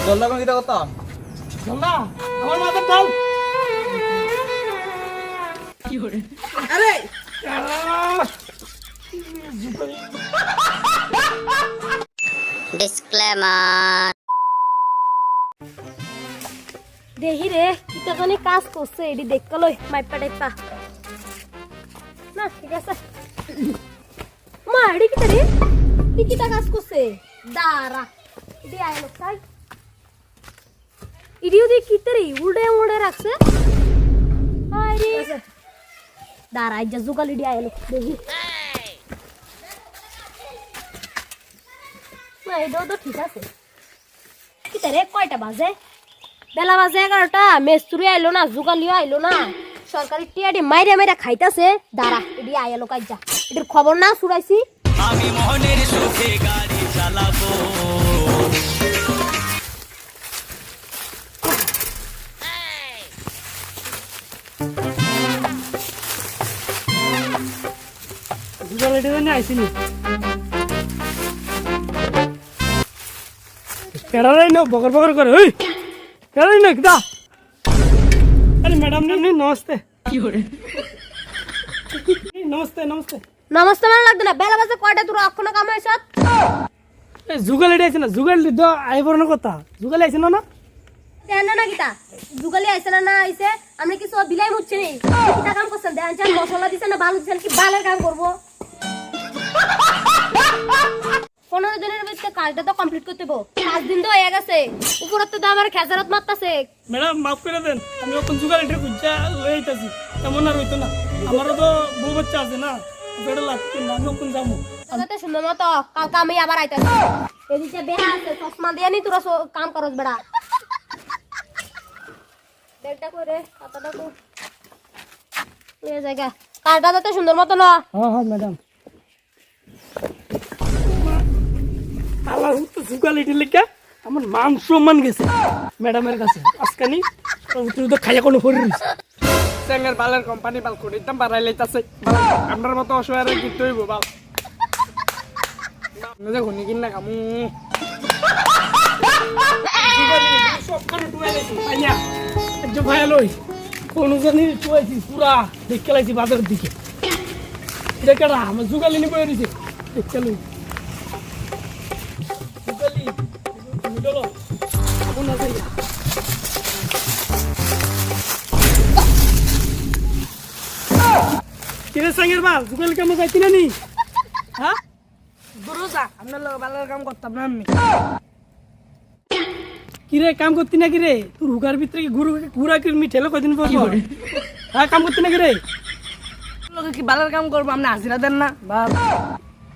জলদা কোন কিটা করতাম জলদা আমার মাথা ডাল কি হরে আরে ডিসক্লেমার দেহি রে কিটা জানি কাজ করছে এডি দেখতে লই মাইপা টাইপা না ঠিক আছে মা এডি কিটা রে কিটা কাজ করছে দাঁড়া এডি আইলো তাই ইডিও দি কিটা রে উড়ে রাখছে আরে দাঁড়া আইজা জুগাল এডি আইলো দেহি না এডো তো ঠিক আছে কিটা রে কয়টা বাজে বেলা বাজে 11টা মেস্তুরি আইলো না জুগালিও আইলো না সরকারি টিয়াডি মাইরা খাইতাছে দাঁড়া এডি আইলো কাইজা এটার খবর না শুনাইছি আমি মোহনের সুখে গাড়ি চালাবো জুগাল এডি না আইছিনি কেডারাই না বকর করে ওই কেডারাই না কিটা अरे मैडम ने नमस्ते की हो रे नमस्ते নমস্তে মানে লাগবে না বেলা বাজে কয়টা তোর অক্ষণ কাম হইছ ए जुगल एडी আছে না जुगल দ আইবর না কথা जुगल আইছে না তেন না কিটা জুগালি আইছে না আইছে আমরা কি সব বিলাই মুচ্ছে নি কিটা কাম করছেন দেন চান মশলা দিছেন না বালু দিছেন কি বালের কাম করব 15 দিনের ভিতরে কাজটা তো কমপ্লিট করতে হবে 5 দিন তো হয়ে গেছে উপরে তো আমার খেজারত মারতাছে ম্যাডাম মাফ করে দেন আমি ওপন जुगल এডি কুজা লইতাছি তেমন আর হইতো না আমারও তো বউ বাচ্চা আছে না বেড়া লাগতে না আমি ওপন যামু তাতে সুন্দর মতো কালকে আমি আবার আইতাছি এদিকে বেহা আছে চশমা দিয়ে নি তোরা কাম করস বেড়া বেলটা করে কাটাটা কো এই জায়গা কাটা যাতে সুন্দর মতো না হ্যাঁ ম্যাডাম আল্লাহ তো जुगल এডি লেখা আমার মান সম্মান গেছে ম্যাডামের কাছে আজকানি তুই তো খাইয়া কোনো হরিস সেঙ্গার বালের কোম্পানি বাল করে দাম বাড়াই লাইতাছে আমরার মতো অসহায় কি তৈব বাল না ঘুনি কিন না কামু সব করে টুয়াই লাইছি পাইয়া একটু ভাই লই কোন জানি টুয়াইছি পুরা দেখে লাইছি বাজারের দিকে দেখাড়া আমার जुगल নি বই দিছে দেখে লই जुगल মিডলো কোন আছে কিরে সঙ্গের বাল जुगल কাম যাইতি না নি হ্যাঁ গুরু যা আমরা লোক বালার কাম করতাম না আমি কিরে কাম করতি না কিরে তোর হুগার ভিতরে কি গুড়া কি মিঠেলো কদিন পর হ্যাঁ কাম করতি না কিরে লোকে কি বালার কাম করবো আপনি হাজিরা দেন না বা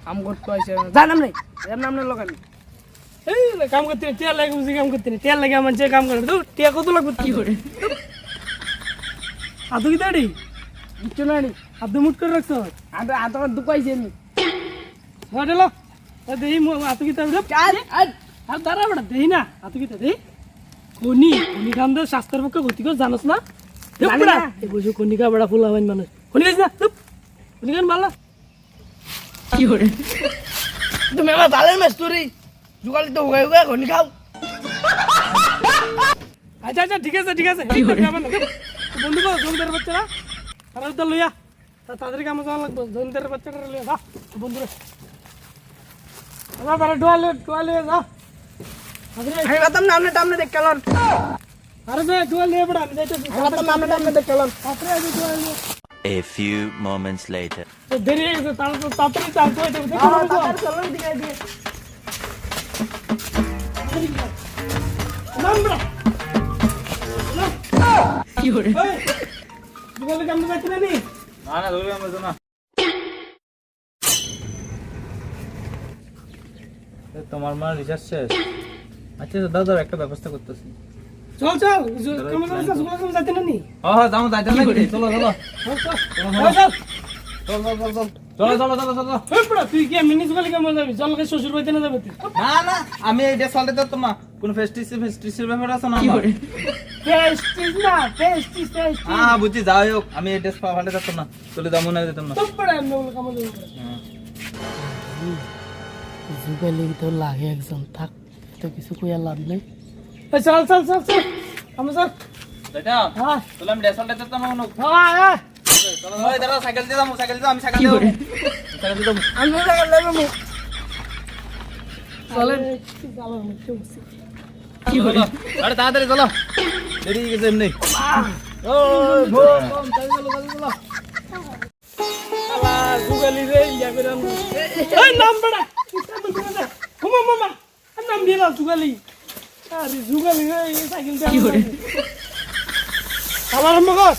কাম করতে আইছে জানাম নাই এর নাম না লোকানি এই কাম করতে টিয়া লাগে বুঝি কাম করতে টিয়া লাগে আমার যে কাম করে তো টিয়া কত লাগবে কি করে আদু কি দাড়ি বুঝছো না নি আদু মুট করে রাখছো আদু আদু দুকাইছে আমি হটেলো দেই আতু কি দাড়ি আর দাঁড়া বড় দেই না আতু কি দেই কোনি খান দে শাস্ত্রের পক্ষে গতিকো জানোস না বড়া এই বুঝো কোনিকা বড়া ফুল হবেন মানুষ কোনি গাইছ না কোনি গান মারলা কি করে তুমি আমার দালের মেস্তুরি जुगल तो हो गया कोनी खाओ अच्छा ठीक है বন্ধু কো জমিদার বাচ্চারা আর উদল লইয়া তাদের কাম জানা লাগবে জমিদার বাচ্চারা লইয়া যা বন্ধু রে আমার বারে টোয়ালে যা আমি বাতাম নামনে দেখ কেলন আরে যে টোয়ালে বড় আমি যাইতেছি নামনে দেখ কেলন তারপরে আমি টোয়ালে A few moments later দেরি হয়ে গেছে তাড়াতাড়ি চালতে হবে তাড়াতাড়ি চলো দিকে দিয়ে Nombra. কি হরে जुगल কাম করতে না নি না ধরে আমরা তো না তোমার মা রিচার্জ শেষ আচ্ছা দাদা একটা ব্যবস্থা করতেছি চল কাম করতে जुगल কাম যাইতে না নি হ্যাঁ যাও যাইতে না চলো চলো এই পড়া তুই কি মিনি जुगल কাম যাবি জলকে শ্বশুর বাড়িতে না যাবে না আমি এইটা চলতে তো তোমা কোন ফেস্টিসের ব্যাপার আছে না আমার ফেস্টিস হ্যাঁ বুঝছি যাই হোক আমি এই ড্রেস ফালতে যাচ্তাম না চলে যাবো না যেতাম না তো পড়া আমি কাম যাবো जुगल তো লাগে একজন থাক তো কিছু কইয়া লাভ নাই এই চল চল চল চল আমি চল এটা হ্যাঁ তোলা আমি ডেসলটা তো না মনে হ্যাঁ চলো ওই দাঁড়া সাইকেল দিয়ে যাবো সাইকেল দিয়ে আমি সাইকেল দিয়ে সাইকেল দিয়ে যাবো আমি সাইকেল নেব মু চলেন চলো মুখে বসি আরে তাড়াতাড়ি চলো দেরি হয়ে গেছে এমনি ও বম চলো চলো চলো আলা গুগলি রে ইয়া করে এই নাম বড়া মামা মামা নাম দিয়ে না গুগলি আরে গুগলি রে এই সাইকেল দিয়ে কি করে আমার মগজ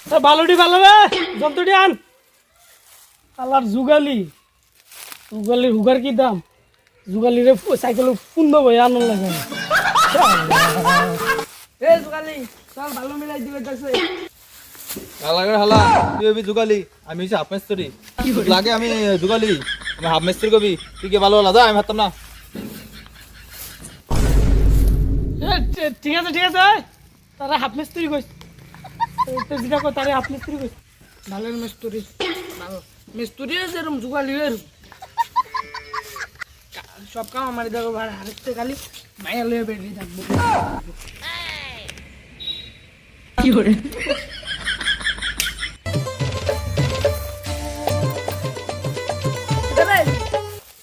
তা বালুটি ভালো রে যন্ত্রটি আন আলার যুগালি যুগালির হুগার কি দাম যুগালিরে সাইকেল পূর্ণ বই আনন্দ লাগে এ যুগালি চল ভালো মিলাই দিবে দেখছে লাগে হালা তুই এবি যুগালি আমি হচ্ছে হাফ মেস্ত্রি লাগে আমি যুগালি আমি হাফ মেস্ত্রি কবি তুই কি ভালো হলা যা আমি হারতাম না ঠিক আছে তারা হাফ মিস্ত্রি কইস যেটা কই তারা হাফ মিস্ত্রি কইস ভালো মিস্ত্রি ভালো মিস্ত্রি যেরকম যুগালি এরকম সব কাম আমার দেখো ভাড়া হারতে খালি মায়া লয়ে বেরিয়ে থাকবো কি করে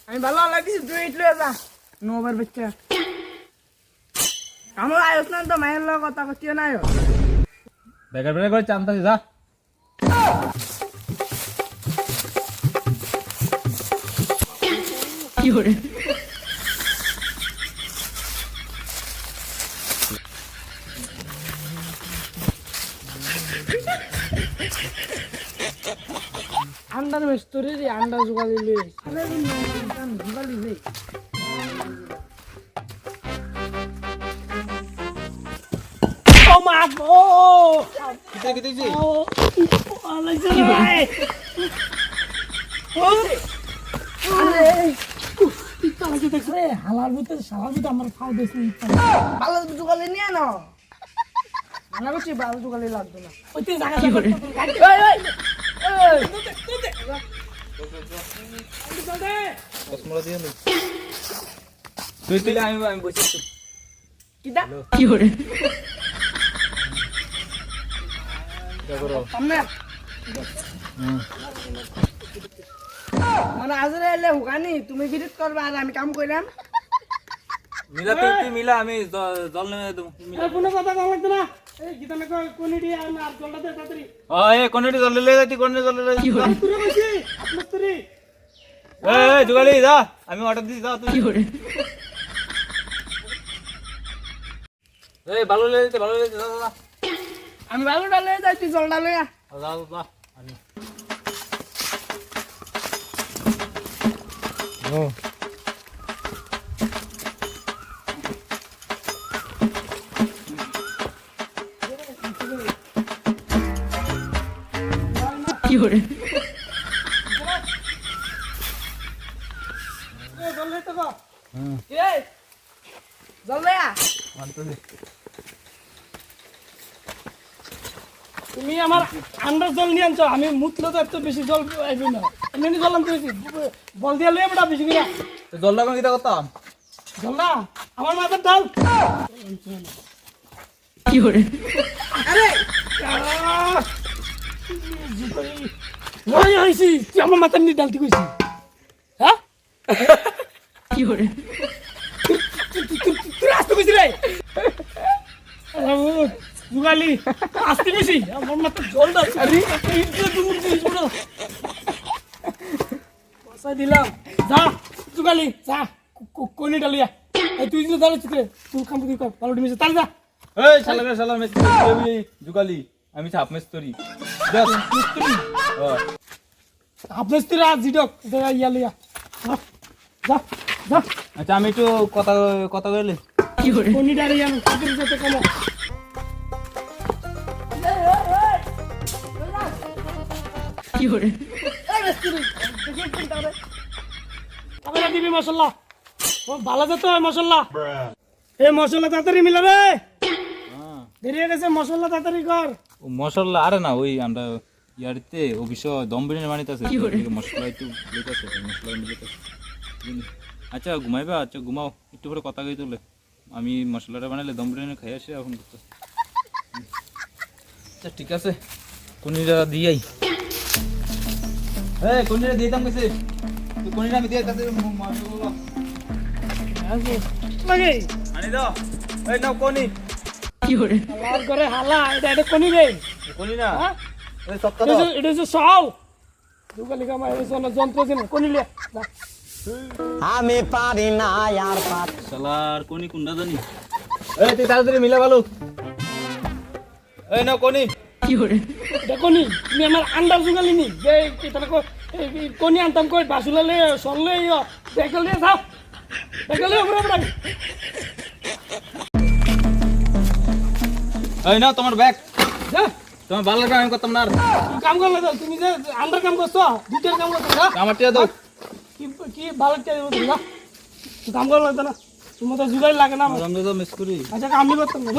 আমি ভালো লাগছি তুই ইটলে যা নোবার বাচ্চা আমার আয়স না তো মায়ের লোক কথা করছিও না বেকার বেকার করে চান্তা যা কি করে আন্ডার মিস্ত্রি রে আন্ডা জোগালি লে আরে জোগালি রে ও মা গো কিতে কিতে ও আলাইছে রে ও আরে ইতা লাগে দেখছ রে হালার ভিতরে শালার ভিতরে আমার ফাও দেছ নি ভালো জোগালি নিয়ে না মানা করছি ভালো জোগালি লাগবে না ওই তুই জায়গা করে ওই কসমরা দিয়ে নে তুই তুই আমি বসে কিদা কি করে করো সামনে মানে আজরে এলে হুকানি তুমি বিরোধ করবা আর আমি কাম কইলাম মিলা তুই মিলা আমি জল নেমে দেব মিলা কোনো কথা কম লাগবে না এই গীতা না কোনিডি আর জলটা দে তাড়াতাড়ি এ কোনটি জল লই যাই কোনটি জল লই যাই তুই বসি আপনার তুই এ যুগালি যা আমি অর্ডার দিছি যা তুই কি করে এই ভালো লই যাইতে যা আমি ভালো ডালে যাই তুই জল ডালে যা যা আমি ও কি করে জল লে তো এই জল লে তুমি আমার আন্ডার জল নিয়ে আনছো আমি মুতলে তো এত বেশি জল আইবি না এমনি জল আনতে হইছি বল দিয়ে লয়ে বড়া বেশি করে জলটা কোন কিটা করতাম জলটা আমার মাথার ডাল কি করে আরে ওই হইছি তুই আমার মাথার নিয়ে ডালতি কইছি হ্যাঁ কি করে তুই আসতে কইছি রে যুগালি আসতে কইছি আমার মাথার জল ডাল আরে ইজ্জত তুমি দিস বড় বসা দিলাম যা যুগালি যা কোনি ডালিয়া এই তুই যে দাঁড়াচ্ছিস রে তুই কাম কি কর ভালো ডিমিছে তার যা এই শালা মেস্ত্রি আমি যুগালি আমি হাফ মেস্ত্রি দেখ মেস্ত্রি আপনার স্ত্রী আজ জিডক ইয়া লিয়া যা যা আচ্ছা আমি একটু কথা কইলে কি করে কোনি ডালিয়া কাপড় যেতে কম কি করে এই মিস্ত্রি দেখি কোনটা রে আমরা দিবি মশলা ও ভালো যেতে হয় মশলা এই মশলা তাড়াতাড়ি মিলাবে দেরি হয়ে গেছে মশলা তাড়াতাড়ি কর ও মশলা আরে না ওই আমরা ইয়ারিতে অফিস দম বিরিয়ানি বানাইতেছে মশলা একটু লইতেছে মশলা মিলাইতেছে আচ্ছা ঘুমাইবা, আচ্ছা ঘুমাও, একটু পরে কথা কই তুলে আমি মশলাটা বানাইলে দম বিরিয়ানি খাই আসি এখন করতে। আচ্ছা ঠিক আছে, কোনিরা দিয়াই কোনিরা দিয়ে দাম গেছে, কোনিরা আমি দিয়ে তাদের লাগে আনি দাও। এই নাও কোনি, হালার করে হালা এটা কোনি রে কোনি না হ্যাঁ এই সপ্তাহ দাও। এটা হচ্ছে সব দুগালি কামাই যন্ত্র কিনে কোনি লে আমি পারি না আর শালার কোনি কোনটা জানি। এই তুই তাড়াতাড়ি মিলা ভালো। এই নাও কোনি। এটা কোনি তুমি আমার আন্ডার জুগালি নি যে এটা কোনি আনতাম কই বাসুলালে সরলে দেখলে যাও দেখলে উপরে উপরে এই নাও তোমার ব্যাগ, যা তোমার ভালো লাগে আমি করতাম না আর। তুমি কাম করলে তো তুমি যে আন্ডার কাম করছো দুটের কাম করছো না আমার টিয়া দাও। কি কি ভালো চাই তুমি না কাম করলে তো না তুমি তো জুগালি লাগে না আমার। আমরা তো মিস করি। আচ্ছা আমি করতাম না